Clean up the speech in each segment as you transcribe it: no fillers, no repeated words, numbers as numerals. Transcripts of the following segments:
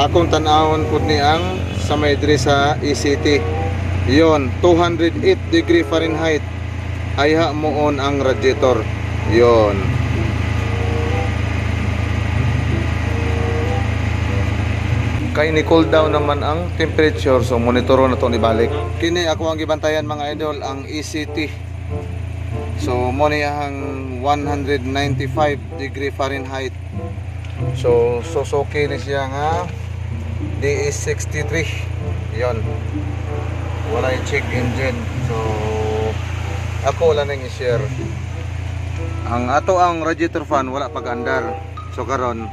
akong tanawon pud ni ang sa may diri sa ECT. Yon, 208 degree Fahrenheit. Ayha moon ang radiator. Yon. Kay ni cool down naman ang temperature, so monitoro na to ni balik. Kini ako ang gibantayan mga idol, ang ECT. So mo niya ang 195 degree Fahrenheit. So Suzuki ni siya nga DS63. Yon. Wala yung check engine. So ako wala nang i-share. Ang ato ang radiator fan wala pag-andar. So karon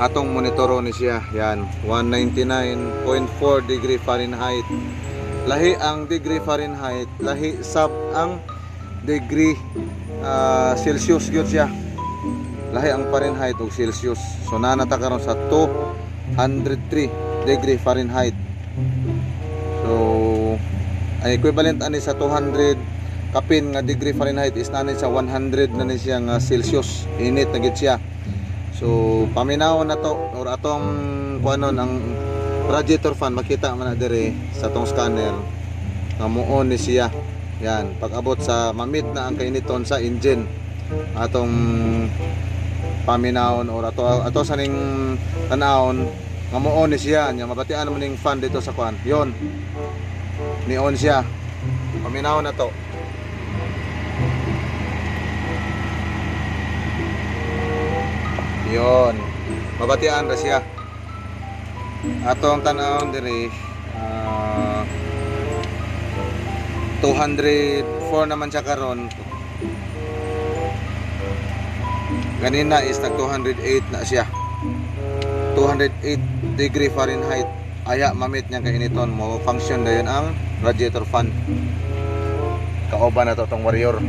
atong monitoro ni siya. Yan, 199.4 degree Fahrenheit. Lahi ang degree Fahrenheit, lahi sab ang degree Celsius gyud siya. Lahi ang Fahrenheit ug Celsius. So nanata karon sa 203 degree Fahrenheit. So ay equivalent ani sa 200 kapin nga degree Fahrenheit is nanay sa 100 na ni siya nga Celsius. Init na gid siya. So paminaw na to or atong kuanon ang radiator fan, makita man na dire sa tong scanner nga muon ni siya. Yan, pag abot sa mamit na ang kainiton sa engine, atong paminawon or ato sa ning tanawon nga muon ni siya. Nya mabatian mo ning fan dito sa kuan. Yon, ni on siya. Paminaw na to. Yon, mabatian ra siya. Atong tan-awon diri 204 naman siya karon. Ganina is nag 208 na siya. 208 degree Fahrenheit. Aya mamit niya kainiton mo function dayon ang radiator fan. Kauban na to tong Warrior.